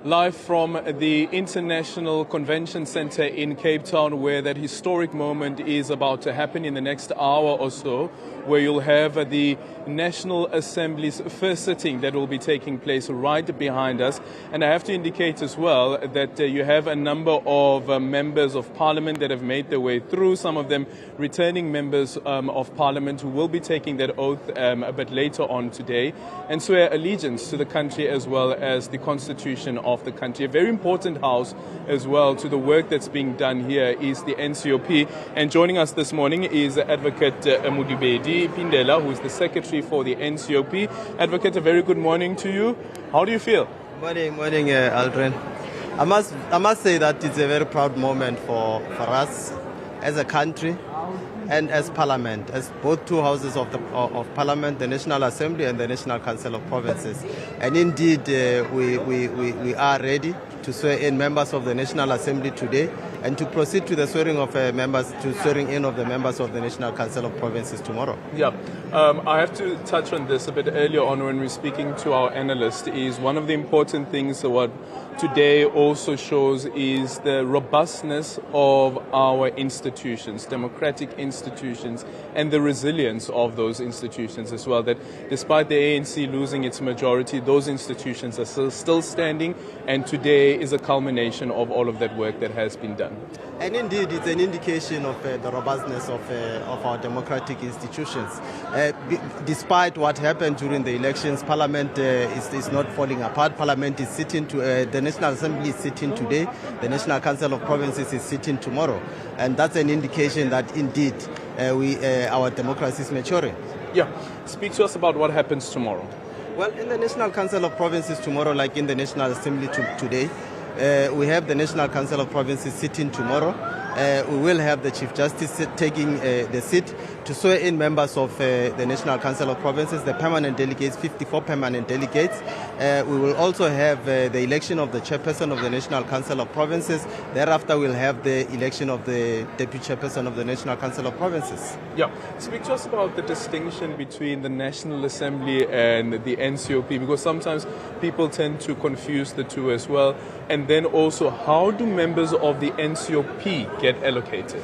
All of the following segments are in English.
Live from the International Convention Center in Cape Town, where that historic moment is about to happen in the next hour or so, where you'll have the National Assembly's first sitting that will be taking place right behind us. And I have to indicate as well that you have a number of members of parliament that have made their way through, some of them returning members of parliament who will be taking that oath a bit later on today, and swear allegiance to the country as well as the constitution of the country. A very important house as well to the work that's being done here is the NCOP. And joining us this morning is Advocate Modibedi, Phindela, who is the secretary for the NCOP. Advocate, a very good morning to you. How do you feel? Morning, Aldrin. I must say that it's a very proud moment for us as a country and as Parliament, as both two houses of Parliament, the National Assembly and the National Council of Provinces. And indeed, we are ready to swear in members of the National Assembly today and to proceed to the swearing in of the members of the National Council of Provinces tomorrow. Yeah, I have to touch on this a bit earlier on when we're speaking to our analyst. Is one of the important things what today also shows is the robustness of our institutions, democratic institutions, and the resilience of those institutions as well. That despite the ANC losing its majority, those institutions are still standing, and today is a culmination of all of that work that has been done. And indeed, it's an indication of the robustness of our democratic institutions. Despite what happened during the elections, Parliament is not falling apart. Parliament is sitting the National Assembly is sitting today. The National Council of Provinces is sitting tomorrow, and that's an indication that indeed our democracy is maturing. Yeah, speak to us about what happens tomorrow. Well, in the National Council of Provinces tomorrow, like in the National Assembly today, we have the National Council of Provinces sitting tomorrow. We will have the Chief Justice taking the seat to swear in members of the National Council of Provinces, the permanent delegates, 54 permanent delegates. We will also have the election of the chairperson of the National Council of Provinces. Thereafter, we'll have the election of the deputy chairperson of the National Council of Provinces. Yeah, speak to us about the distinction between the National Assembly and the NCOP, because sometimes people tend to confuse the two as well. And then also, how do members of the NCOP get allocated?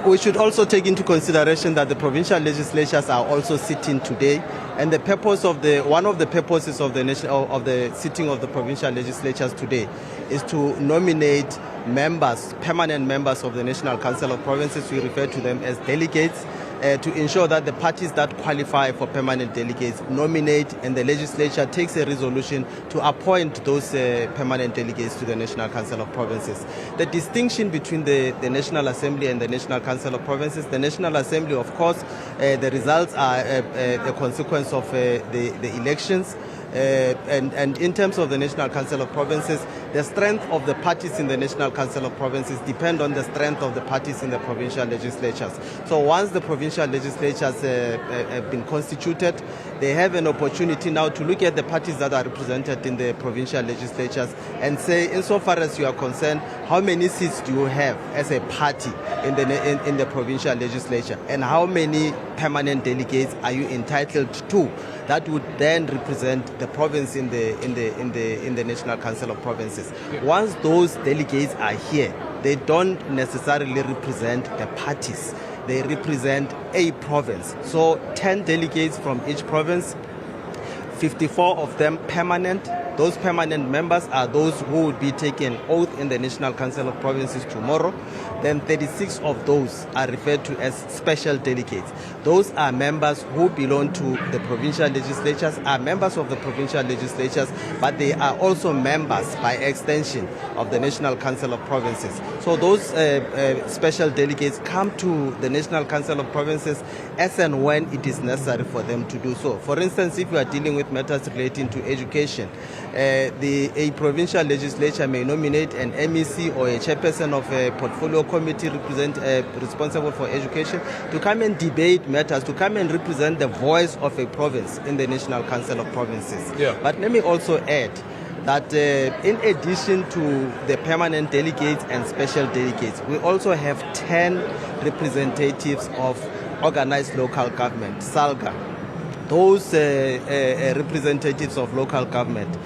We should also take into consideration that the provincial legislatures are also sitting today, and the purpose of one of the purposes of the sitting of the provincial legislatures today is to nominate members, permanent members of the National Council of Provinces. We refer to them as delegates, to ensure that the parties that qualify for permanent delegates nominate, and the legislature takes a resolution to appoint those permanent delegates to the National Council of Provinces. The distinction between the National Assembly and the National Council of Provinces: the National Assembly, of course, the results are the consequence of the elections. And in terms of the National Council of Provinces, the strength of the parties in the National Council of Provinces depend on the strength of the parties in the provincial legislatures. So once the provincial legislatures have been constituted, they have an opportunity now to look at the parties that are represented in the provincial legislatures and say, insofar as you are concerned, how many seats do you have as a party in the provincial legislature, and how many permanent delegates are you entitled to? That would then represent the province in the National Council of Provinces. Once those delegates are here, they don't necessarily represent the parties. They represent a province. So 10 delegates from each province, 54 of them permanent. Those permanent members are those who would be taking oath in the National Council of Provinces tomorrow. Then 36 of those are referred to as special delegates. Those are members who belong to the provincial legislatures, are members of the provincial legislatures, but they are also members by extension of the National Council of Provinces. So those special delegates come to the National Council of Provinces as and when it is necessary for them to do so. For instance, if you are dealing with matters relating to education, a provincial legislature may nominate an MEC or a chairperson of a portfolio committee responsible for education to come and debate matters, to come and represent the voice of a province in the National Council of Provinces. Yeah. But let me also add that in addition to the permanent delegates and special delegates, we also have 10 representatives of organized local government, SALGA. Those representatives of local government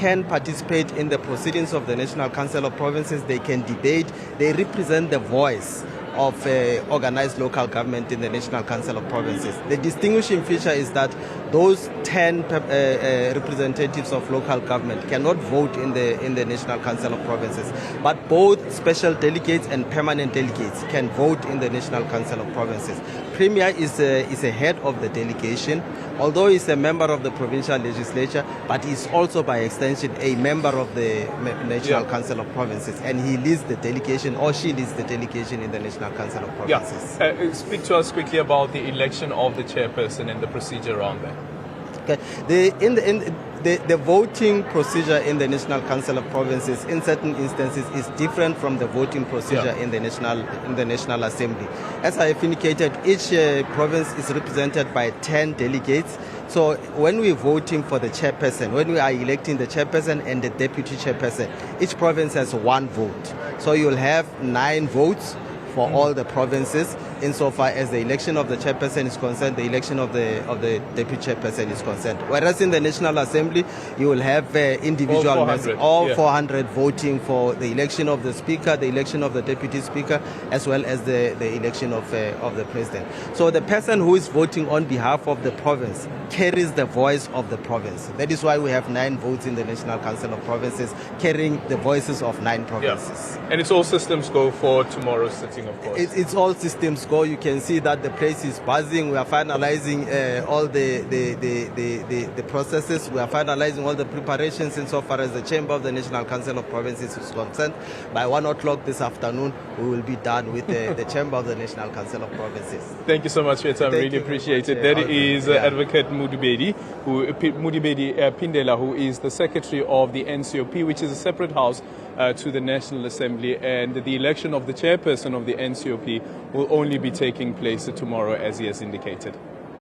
can participate in the proceedings of the National Council of Provinces. They can debate. They represent the voice of organized local government in the National Council of Provinces. The distinguishing feature is that those 10 representatives of local government cannot vote in the National Council of Provinces, but both special delegates and permanent delegates can vote in the National Council of Provinces. Premier is a head of the delegation, although he's a member of the provincial legislature, but he's also by extension a member of the National Council of Provinces, and he leads the delegation, or she leads the delegation in the National Council of Provinces. Speak to us quickly about the election of the chairperson and the procedure around that. Okay. The voting procedure in the National Council of Provinces in certain instances is different from the voting procedure in the National Assembly. As I have indicated, each province is represented by 10 delegates. So when we're voting for the chairperson, when we are electing the chairperson and the deputy chairperson, each province has one vote. So you'll have 9 votes for all the provinces, insofar as the election of the chairperson is concerned, the election of the deputy chairperson is concerned. Whereas in the National Assembly, you will have individual all 400 voting for the election of the speaker, the election of the deputy speaker, as well as the election of the president. So the person who is voting on behalf of the province carries the voice of the province. That is why we have 9 votes in the National Council of Provinces, carrying the voices of 9 provinces. And it's all systems go for tomorrow's sitting, of course. It's all systems go. You can see that the place is buzzing. We are finalizing all the processes. We are finalizing all the preparations insofar as the Chamber of the National Council of Provinces is concerned. By 1 o'clock this afternoon, we will be done with the Chamber of the National Council of Provinces. Thank you so much for your time. Really appreciate it. That is Advocate Modibedi, Phindela, who is the Secretary of the NCOP, which is a separate house to the National Assembly, and the election of the chairperson of the NCOP will only be taking place tomorrow, as he has indicated.